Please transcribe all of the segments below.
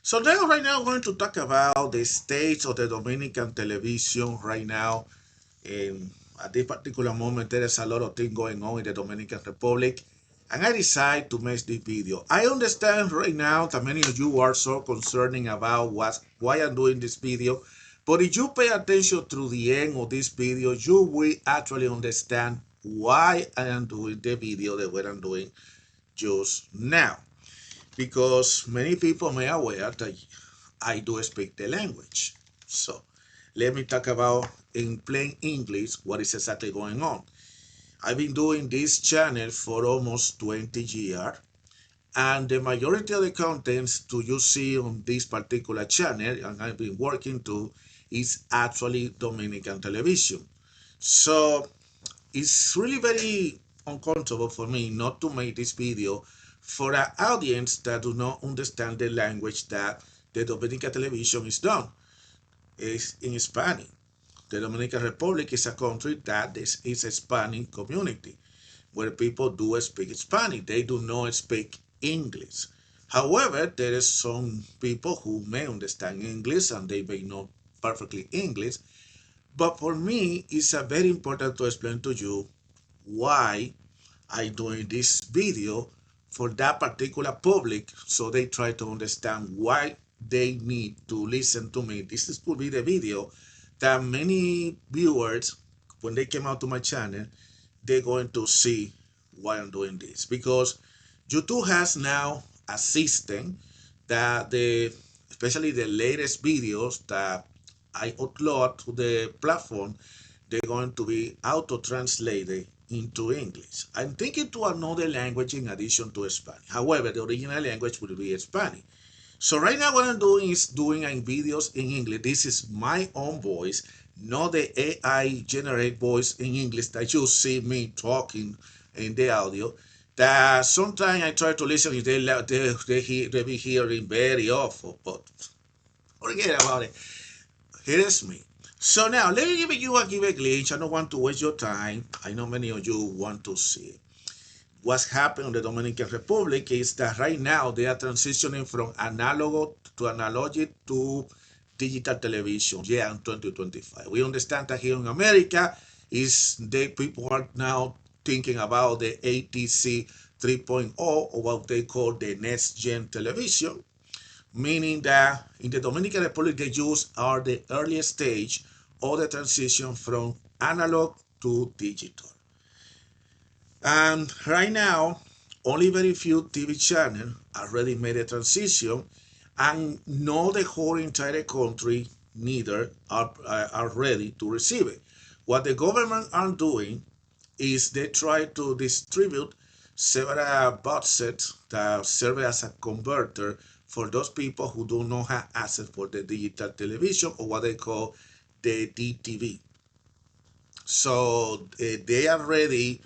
So now, right now, we're going to talk about the state of the Dominican television right now. And at this particular moment, there is a lot of things going on in the Dominican Republic. And I decided to make this video. I understand right now that many of you are so concerning about why I'm doing this video. But if you pay attention through the end of this video, you will actually understand why I am doing the video that what I'm doing just now, because many people may aware that I do speak the language. So let me talk about in plain English what is exactly going on. I've been doing this channel for almost 20 years, and the majority of the contents to you see on this particular channel, and I've been working to, is actually Dominican television. So it's really very uncomfortable for me not to make this video for an audience that do not understand the language that the Dominican television is done. It's in Spanish. The Dominican Republic is a country that is a Hispanic community where people do speak Spanish. They do not speak English. However, there is some people who may understand English and they may know perfectly English. But for me, it's very important to explain to you why I'm doing this video for that particular public, so they try to understand why they need to listen to me. This could be the video that many viewers, when they came out to my channel, they're going to see why I'm doing this, because YouTube has now a system that especially the latest videos that I upload to the platform, they're going to be auto-translated into English. I'm thinking to another language in addition to Spanish. However, the original language will be Spanish. So right now what I'm doing is doing videos in English. This is my own voice, not the AI generate voice in English that you see me talking in the audio. That sometimes I try to listen, they be hearing very awful, but forget about it. Here is me. So now let me give a glitch. I don't want to waste your time. I know many of you want to see what's happening in the Dominican Republic. Is that right now they are transitioning from analog to digital television. Yeah, in 2025. We understand that here in America people are now thinking about the ATC 3.0, or what they call the next gen television, meaning that in the Dominican Republic, the use are the early stage of the transition from analog to digital. And right now, only very few TV channels already made a transition, and not the whole entire country neither are ready to receive it. What the government are doing is they try to distribute several boxes that serve as a converter for those people who do not have access for the digital television, or what they call the DTV. So they are ready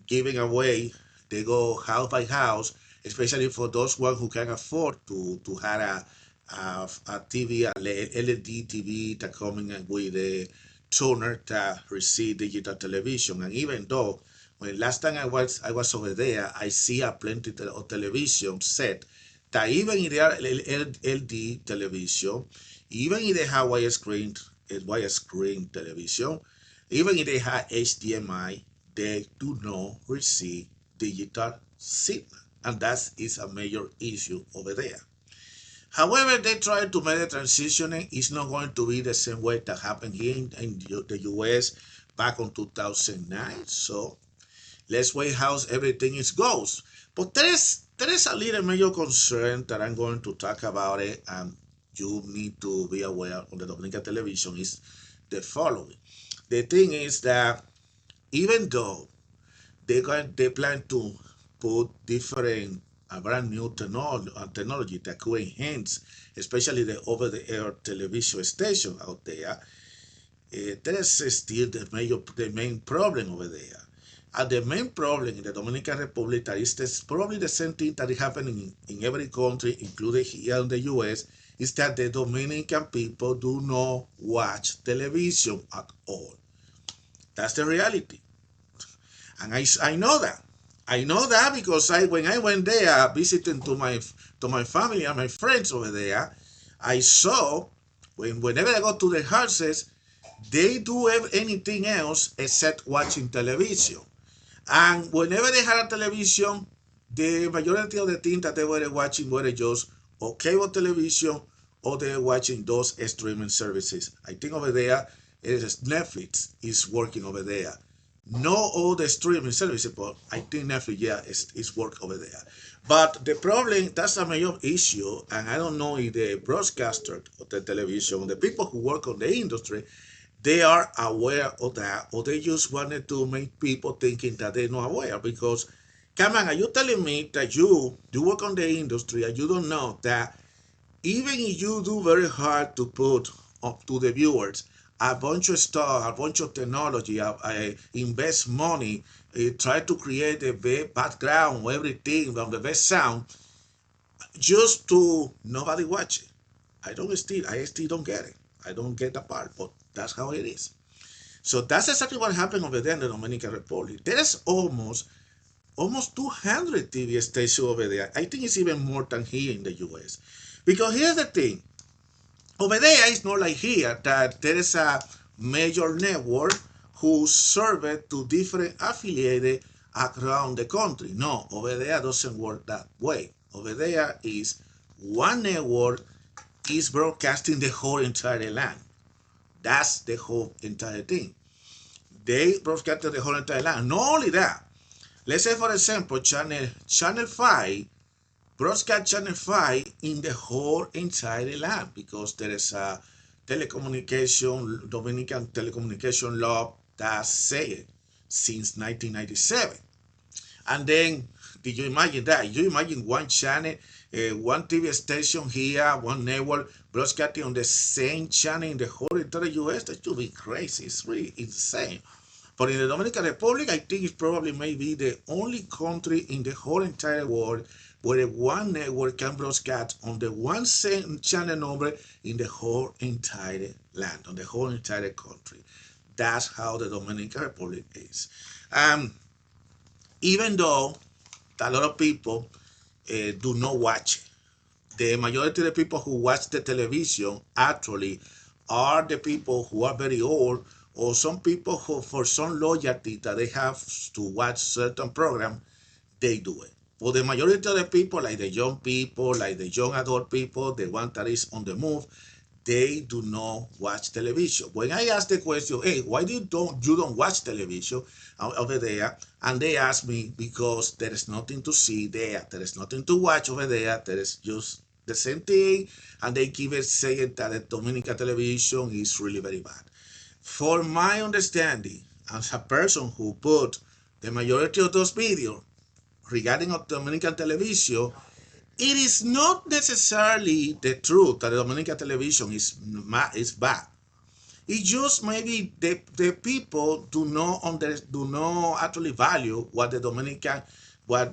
giving away. They go house by house, especially for those ones who can afford to have a TV, a LED TV that coming with a tuner that receive digital television. And even though when last time I was over there, I see a plenty of television set that even in their LD television, even in the have widescreen television, even if they have HDMI, they do not receive digital signal, and that is a major issue over there. However, they try to make the transitioning. It's not going to be the same way that happened here in the US back in 2009. So let's wait how everything goes. But there is a little major concern that I'm going to talk about it, and you need to be aware on the Dominican television is the following. The thing is that even though they plan to put different brand new technology that could enhance, especially the over-the-air television station out there, there is still the main problem over there. And the main problem in the Dominican Republic, that is probably the same thing that is happening in every country, including here in the US, is that the Dominican people do not watch television at all. That's the reality. And I know that. I know that because when I went there visiting to my family and my friends over there, I saw whenever I go to the houses, they do anything else except watching television. And whenever they had a television, the majority of the things that they were watching were just or cable television or they were watching those streaming services. I think over there, it is Netflix is working over there. No all the streaming services, but I think Netflix, yeah, is work over there. But the problem, that's a major issue, and I don't know if the broadcaster of the television, the people who work on the industry, they are aware of that, or they just wanted to make people thinking that they're not aware. Because, come on, are you telling me that you work on the industry and you don't know that even if you do very hard to put up to the viewers a bunch of stuff, a bunch of technology, invest money, try to create the best background, everything, the best sound, just to nobody watch it. I still don't get it. I don't get that part, but that's how it is. So that's exactly what happened over there in the Dominican Republic. There is almost 200 TV stations over there. I think it's even more than here in the US. Because here's the thing. Over there, it's not like here that there is a major network who serve it to different affiliated around the country. No, over there doesn't work that way. Over there is one network is broadcasting the whole entire land. That's the whole entire thing. They broadcast the whole entire land. Not only that, let's say for example, channel 5 broadcast channel 5 in the whole entire land because there is a Dominican telecommunication law that say it since 1997. And then, did you imagine that? You imagine one channel, one TV station here, one network broadcasting on the same channel in the whole entire US? That should be crazy. It's really insane. But in the Dominican Republic, I think it probably may be the only country in the whole entire world where one network can broadcast on the one same channel number in the whole entire land, on the whole entire country. That's how the Dominican Republic is. Even though a lot of people do not watch it, the majority of the people who watch the television actually are the people who are very old or some people who for some loyalty that they have to watch certain program, they do it. For the majority of the people, like the young people, like the young adult people, the one that is on the move, they do not watch television. When I ask the question, hey, why do you don't watch television over there? And they ask me, because there is nothing to see there. There is nothing to watch over there. There is just the same thing. And they keep saying that the Dominican television is really very bad. For my understanding, as a person who put the majority of those videos regarding Dominican television, it is not necessarily the truth that the Dominican television is bad. It's just maybe the people do not actually value what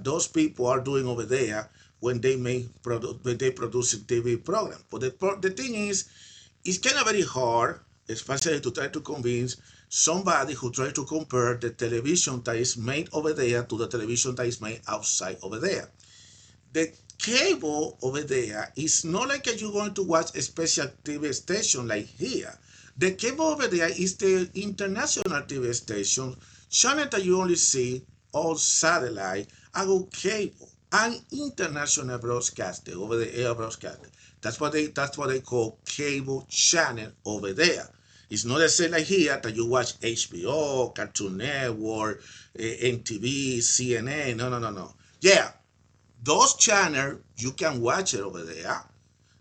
those people are doing over there when they produce a TV program. But the thing is, it's kind of very hard, especially to try to convince somebody who tries to compare the television that is made over there to the television that is made outside over there. The cable over there is not like you're going to watch a special TV station like here. The cable over there is the international TV station, channel that you only see on satellite, and cable, and international broadcasting over the air broadcasting. That's what they call cable channel over there. It's not the same like here that you watch HBO, Cartoon Network, NTV, CNN. No. Yeah, those channels you can watch it over there,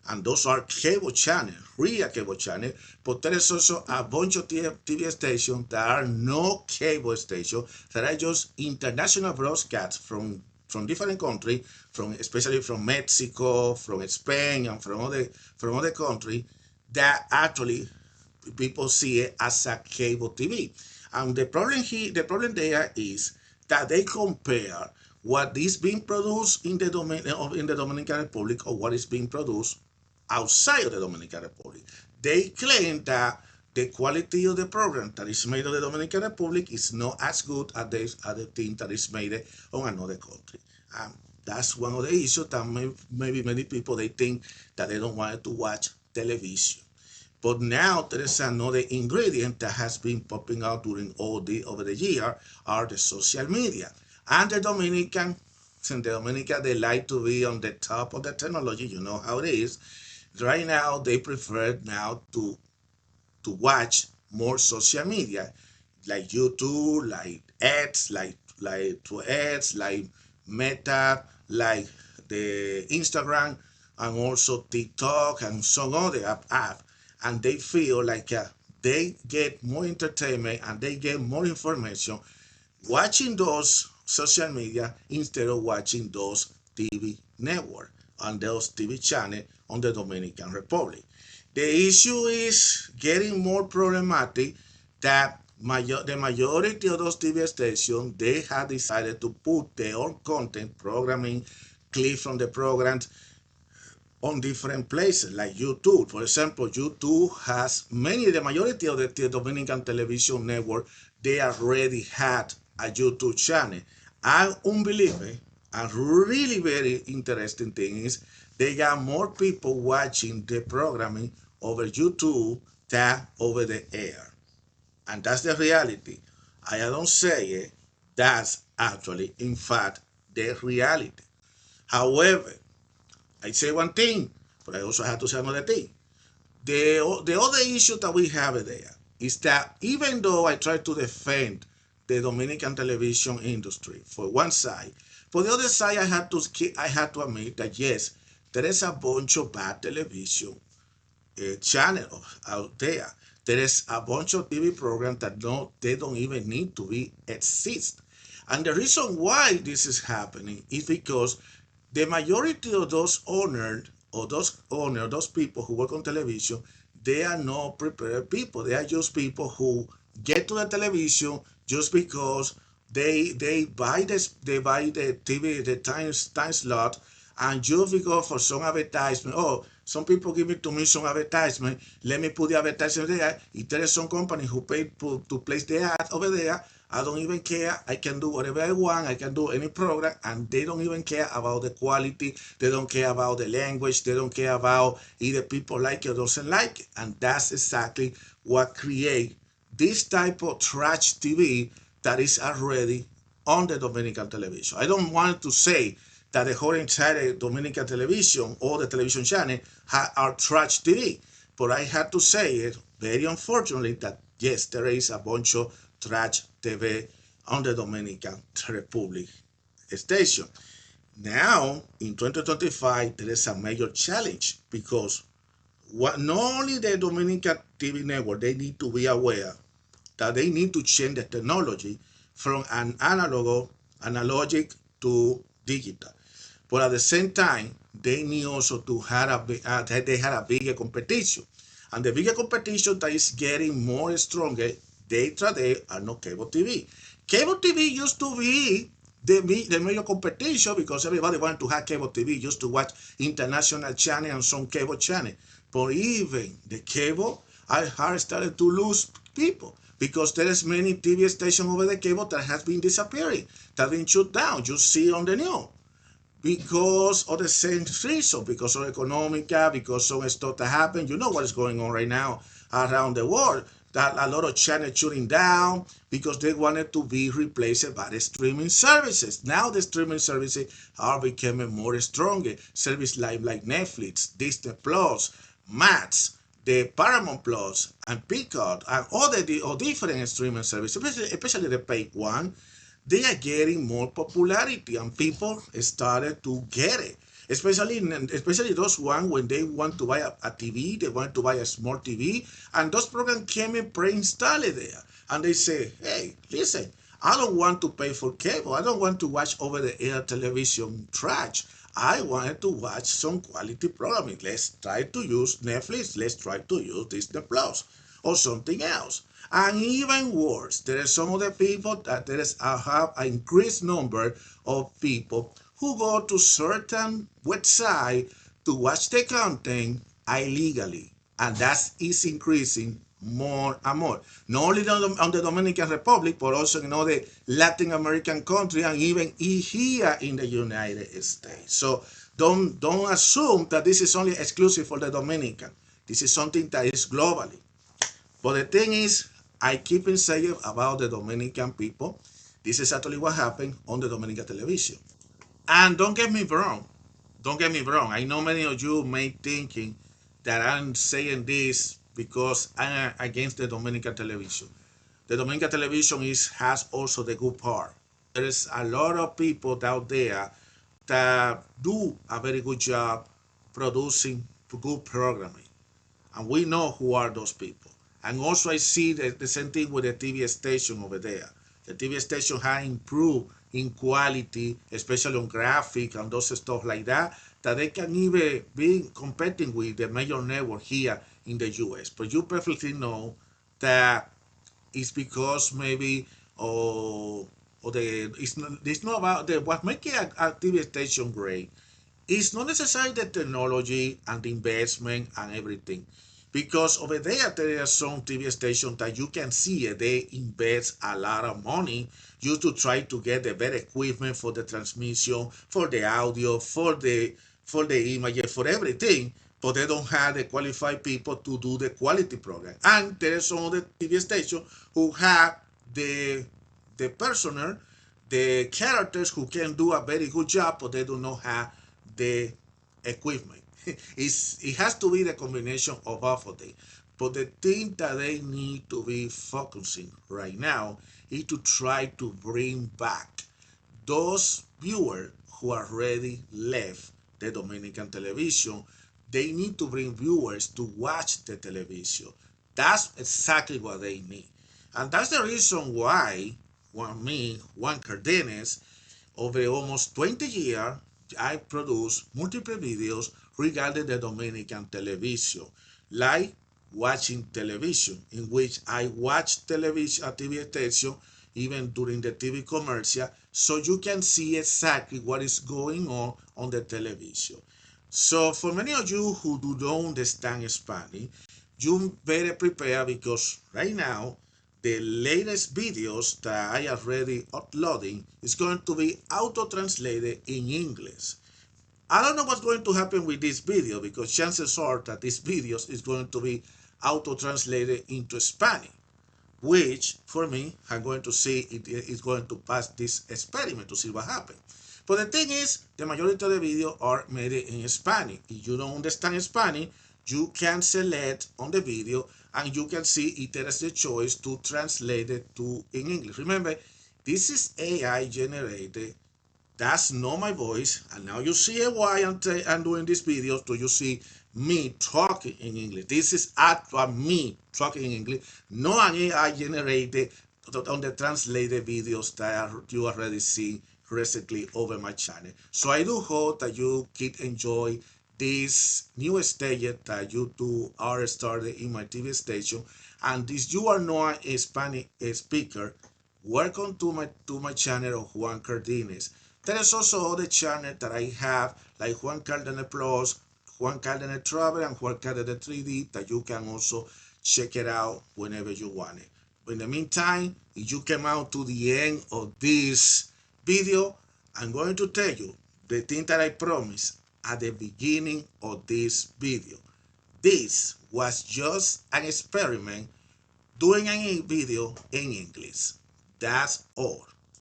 and those are cable channels, real cable channels. But there is also a bunch of TV stations that are no cable stations, that are just international broadcasts from different countries, especially from Mexico, from Spain, and from other countries, that actually people see it as a cable TV. And the problem there is that they compare what is being produced in the Dominican Republic or what is being produced outside of the Dominican Republic. They claim that the quality of the program that is made in the Dominican Republic is not as good as the thing that is made on another country. That's one of the issues that maybe many people they think that they don't want to watch television. But now there is another ingredient that has been popping out during all the over the year are the social media. And in the Dominican, they like to be on the top of the technology. You know how it is. Right now, they prefer now to watch more social media, like YouTube, like X, like Threads, like Meta, like the Instagram, and also TikTok and some other app, and they feel like they get more entertainment and they get more information watching those social media instead of watching those TV network and those TV channels on the Dominican Republic. The issue is getting more problematic that the majority of those TV stations, they have decided to put their own content, programming, clips from the programs on different places like YouTube. For example, YouTube has the majority of the Dominican television network, they already had a YouTube channel. And unbelievable and really very interesting thing is they got more people watching the programming over YouTube than over the air. And that's the reality. I don't say it, that's actually, in fact, the reality. However, I say one thing, but I also have to say another thing. The other issue that we have there is that even though I try to defend the Dominican television industry for one side, for the other side I had to admit that yes, there is a bunch of bad television channel out there. There is a bunch of TV programs that they don't even need to be exist. And the reason why this is happening is because the majority of those people who work on television, they are not prepared people. They are just people who get to the television just because they buy the TV the time slot, and just because for some advertisement, oh, some people give it to me some advertisement, let me put the advertisement there. If there is some company who paid to place the ad over there, I don't even care. I can do whatever I want. I can do any program, and they don't even care about the quality. They don't care about the language. They don't care about either people like it or doesn't like it. And that's exactly what create this type of trash TV that is already on the Dominican television. I don't want to say that the whole entire Dominican television or the television channel are trash TV, but I had to say it very unfortunately that yes, there is a bunch of trash TV on the Dominican Republic station. Now, in 2025, there is a major challenge because not only the Dominican TV network, they need to be aware that they need to change the technology from an analogic to digital. But at the same time, they need also to have they had a bigger competition. And the bigger competition that is getting more stronger day to day are not cable TV. Cable TV used to be the major competition because everybody wanted to have cable TV just to watch international channel and some cable channel. But even the cable are started to lose people because there is many TV stations over the cable that has been disappearing, that have been shut down. You see on the news because of the same reason, because of economica, because of stuff that happened. You know what is going on right now around the world. That a lot of channels shutting down because they wanted to be replaced by the streaming services. Now the streaming services are becoming more stronger. Service like Netflix, Disney Plus, Max, the Paramount Plus, and Peacock, and all different streaming services, especially the paid one, they are getting more popularity and people started to get it. Especially those one when they want to buy a TV, they want to buy a smart TV, and those programs came in pre-installed there. And they say, hey, listen, I don't want to pay for cable. I don't want to watch over the air television trash. I wanted to watch some quality programming. Let's try to use Netflix. Let's try to use Disney Plus or something else. And even worse, there are some of the people that have an increased number of people who go to certain website to watch the content illegally, and that is increasing more and more. Not only on the Dominican Republic, but also in other Latin American countries and even here in the United States. So don't assume that this is only exclusive for the Dominican. This is something that is globally. But the thing is, I keep on saying about the Dominican people, this is actually what happened on the Dominican television. And don't get me wrong. Don't get me wrong. I know many of you may thinking that I'm saying this because I'm against the Dominican television. The Dominican television has also the good part. There is a lot of people out there that do a very good job producing good programming. And we know who are those people. And also I see the same thing with the TV station over there. The TV station has improved in quality, especially on graphic and those stuff like that, that they can even be competing with the major network here in the US. But you perfectly know that it's because maybe or it's not about the what making a TV station great. It's not necessarily the technology and the investment and everything. Because over there are some TV stations that you can see they invest a lot of money just to try to get the better equipment for the transmission, for the audio, for the images, for everything. But they don't have the qualified people to do the quality program. And there are some other TV stations who have the the personnel, the characters who can do a very good job, but they do not have the equipment. It has to be the combination of both of them. But the thing that they need to be focusing right now is to try to bring back those viewers who already left the Dominican television. They need to bring viewers to watch the television. That's exactly what they need. And that's the reason why Juan Cardenas, over almost 20 years, I produce multiple videos regarding the Dominican television, like watching television, in which I watch television at TV station even during the TV commercial, so you can see exactly what is going on the television. So for many of you who do not understand Spanish, you better prepare because right now the latest videos that I already uploading is going to be auto-translated in English. I don't know what's going to happen with this video because chances are that this video is going to be auto-translated into Spanish, which for me, I'm going to see it is going to pass this experiment to see what happens. But the thing is, the majority of the videos are made in Spanish. If you don't understand Spanish, you can select on the video and you can see if there is a choice to translate it to in English. Remember, this is AI generated. That's not my voice. And now you see why I'm doing this video. So you see me talking in English. This is actually me talking in English, not an AI generated on the translated videos that you already see recently over my channel. So I do hope that you keep enjoy this new stage that you two are started in my TV station. And if you are not a Spanish speaker, welcome to my channel of Juan Cardenas. There is also other channel that I have like Juan Cardenas Plus, Juan Cardenas Travel, and Juan Cardenas 3D that you can also check it out whenever you want it. But in the meantime, if you came out to the end of this video, I'm going to tell you the thing that I promised at the beginning of this video. This was just an experiment doing a video in English. That's all.